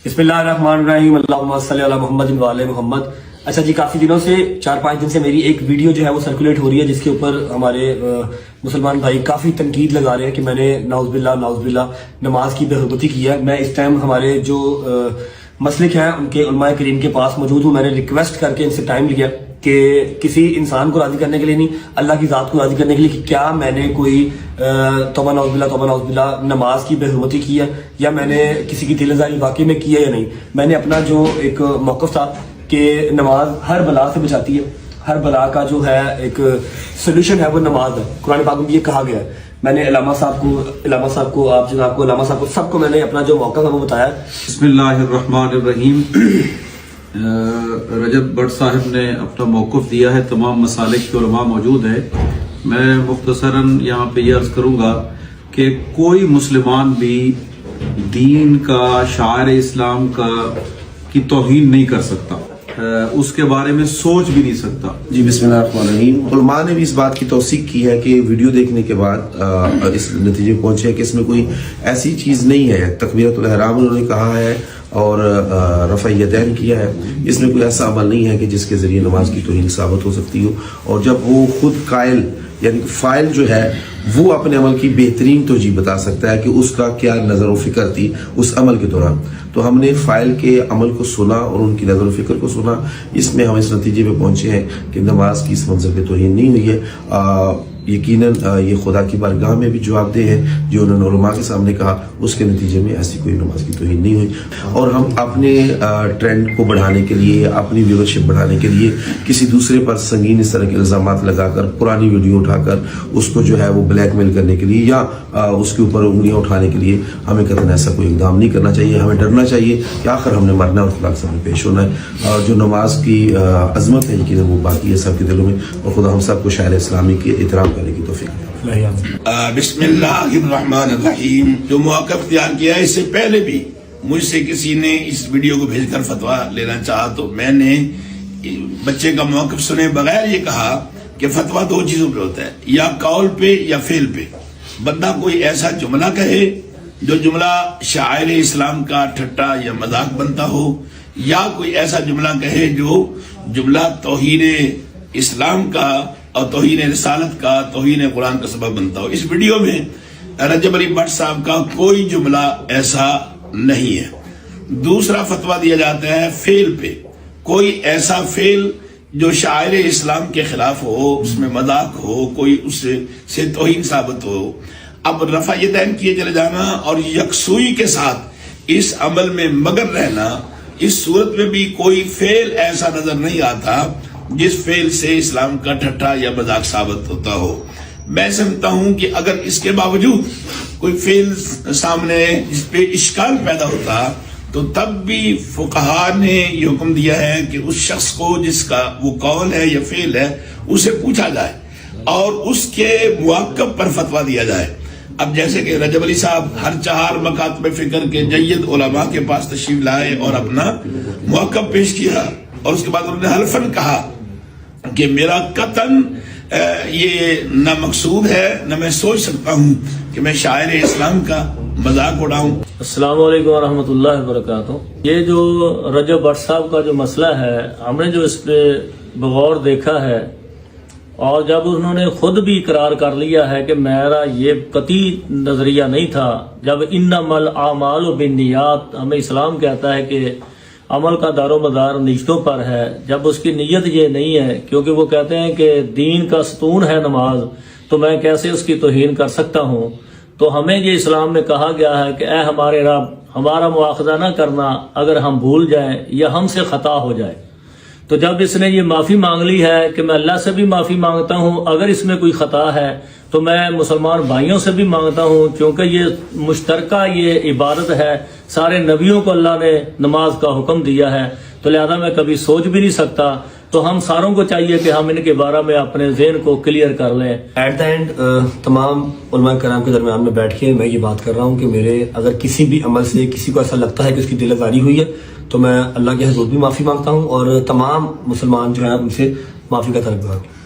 बिस्मिल्लाहिर्रहमानिर्रहीम अल्लाहुम्मा सल्ली अला मुहम्मद व आले मुहम्मद। अच्छा जी, काफ़ी दिनों से 4-5 दिन से मेरी एक वीडियो जो है वो सर्कुलेट हो रही है, जिसके ऊपर हमारे मुसलमान भाई काफ़ी तनकीद लगा रहे हैं कि मैंने नाउज़बिल्लाह नमाज की बेहुरमती की है। मैं इस टाइम हमारे जो मसलिक हैं उनके उलमाए करीम के पास मौजूद हूँ। मैंने रिक्वेस्ट करके इनसे टाइम लिया कि किसी इंसान को राज़ी करने के लिए नहीं, अल्लाह की ज़ात को राज़ी करने के लिए, कि क्या मैंने कोई तौबा नाउज़बिल्लाह नमाज की बेहुरमती की है या मैंने किसी की दिलज़ारी वाकई में की है या नहीं। मैंने अपना जो एक मौक़िफ़ था कि नमाज हर बला से बचाती है, हर बला का जो है एक सोल्यूशन है वो नमाज है। कुरान पाक में ये कहा गया है। मैंने इलामा साहब को आप जनाब को इलामा साहब को सबको मैंने अपना जो मौका था वो बताया। बिस्मिल्लाहिर्रहमानिर्रहीम। रजब भट्ट साहब ने अपना मौक़िफ़ दिया है, तमाम मसालिक के उलमा मौजूद है। मैं मुख्तसरन यहाँ पे ये अर्ज़ करूँगा कि कोई मुसलमान भी दीन का, शायर इस्लाम का की तौहीन नहीं कर सकता, उसके बारे में सोच भी नहीं सकता। जी बिस्मिल्लाहिर्रहमानिर्रहीम। उलमा ने भी इस बात की तौसीक की है कि वीडियो देखने के बाद इस नतीजे पहुंचे हैं कि इसमें कोई ऐसी चीज़ नहीं है। तकबीरतुल इहराम उन्होंने कहा है और रफ़ा यदैन किया है। इसमें कोई ऐसा अमल नहीं है कि जिसके ज़रिए नमाज की तौहीन साबित हो सकती हो। और जब वो खुद कायल यानी कि फ़ाइल जो है वो अपने अमल की बेहतरीन तोजी बता सकता है कि उसका क्या नज़र व फ़िक्र थी उस अमल के दौरान। तो हमने फ़ाइल के अमल को सुना और उनकी नज़र व फ़िक्र को सुना। इसमें हम इस नतीजे पे पहुँचे हैं कि नमाज की इस मंज़र पे तौहीन नहीं हुई है। यकीनन ये खुदा की बारगाह में भी जवाबदेह है जो उन्होंने उलमा के सामने कहा, उसके नतीजे में ऐसी कोई नमाज की तौहीन नहीं हुई। और हम अपने ट्रेंड को बढ़ाने के लिए, अपनी व्यूअरशिप बढ़ाने के लिए किसी दूसरे पर संगीन इस तरह के इल्ज़ामात लगाकर, पुरानी वीडियो उठाकर उसको जो है वो ब्लैकमेल करने के लिए या उसके ऊपर उंगलियां उठाने के लिए हमें कतई ऐसा कोई इक़दाम नहीं करना चाहिए। हमें डरना चाहिए कि आखिर हमने मरना और खुदा के सामने पेश होना है। और जो नमाज की अज़मत है यकीनन वो बाकी है सबके दिलों में, और खुदा हम सबको शायर इस्लामी के एहतराम करने की तौफीक दे। बिस्मिल्लाहिर्रहमानिर्रहीम। जो मौक़िफ़ तैयार किया है, इससे पहले भी मुझसे किसी ने इस वीडियो को भेजकर फतवा लेना चाहा तो मैंने बच्चे का मौक़िफ़ सुने बगैर ये कहा कि फतवा दो चीज़ों पे होता है, या कौल पे या फेल पे। बंदा कोई ऐसा जुमला कहे जो जुमला शायर इस्लाम का ठट्टा या मजाक बनता हो, या कोई ऐसा जुमला कहे जो जुमला तौहीन इस्लाम का और तौहीन रिसालत का, तौहीन कुरान का सबब बनता हो। इस वीडियो में रजब अली भट्ट साहब का कोई जुमला ऐसा नहीं है। दूसरा फतवा दिया जाता है फेल पे, कोई ऐसा फेल जो शायर इस्लाम के खिलाफ हो, उसमें मजाक हो, कोई उससे तौहीन साबित हो। अब रफ़ा यदैन किए चले जाना और यकसुई के साथ इस अमल में मगर रहना, इस सूरत में भी कोई फेल ऐसा नजर नहीं आता जिस फेल से इस्लाम का ठट्ठा या मजाक साबित होता हो। मैं समझता हूं कि अगर इसके बावजूद कोई फेल सामने जिस पे इश्काल पैदा होता तो तब भी फुकहा ने ये हुक्म दिया है कि उस शख्स को जिसका वो कौल है या फेल है उसे पूछा जाए और उसके मुआक्कब पर फतवा दिया जाए। अब जैसे कि रजब अली साहब हर 4 मकातब फिक्र के जय्यद उलमा के पास तशरीफ लाए और अपना मुआक्कब पेश किया, और उसके बाद उन्होंने हल्फन कहा कि मेरा कतन ये न मकसूद है, न मैं सोच सकता हूँ कि मैं शायर इस्लाम का मजाक उड़ाऊं। अस्सलाम वालेकुम रहमतुल्लाहि व बरकातुहू। ये जो रजब भट्ट साहब का जो मसला है, हमने जो इस पे बगौर देखा है और जब उन्होंने खुद भी इकरार कर लिया है कि मेरा ये कती नजरिया नहीं था, जब इन्नमल आमालु बिन्नियात, हमें इस्लाम कहता है कि अमल का दारो मदार नियतों पर है, जब उसकी नीयत ये नहीं है, क्योंकि वो कहते हैं कि दीन का सतून है नमाज, तो मैं कैसे उसकी तौहीन कर सकता हूँ। तो हमें ये इस्लाम में कहा गया है कि ए हमारे रब, हमारा मुआखज़ा न करना अगर हम भूल जाएं या हमसे खता हो जाए। तो जब इसने ये माफ़ी मांग ली है कि मैं अल्लाह से भी माफ़ी मांगता हूँ अगर इसमें कोई ख़ता है, तो मैं मुसलमान भाइयों से भी मांगता हूँ, क्योंकि ये मुश्तरका ये इबादत है, सारे नबियों को अल्लाह ने नमाज का हुक्म दिया है, तो लिहाजा मैं कभी सोच भी नहीं सकता। तो हम सारों को चाहिए कि हम इनके बारे में अपने ज़हन को क्लियर कर लें। एट द एंड तमाम उलमा कराम के दरमियान में बैठ के मैं ये बात कर रहा हूँ कि मेरे अगर किसी भी अमल से किसी को ऐसा लगता है कि उसकी दिलआज़ारी हुई है, तो मैं अल्लाह के हज़ूर भी माफ़ी मांगता हूँ और तमाम मुसलमान जो हैं उनसे माफ़ी का तलब करता हूँ।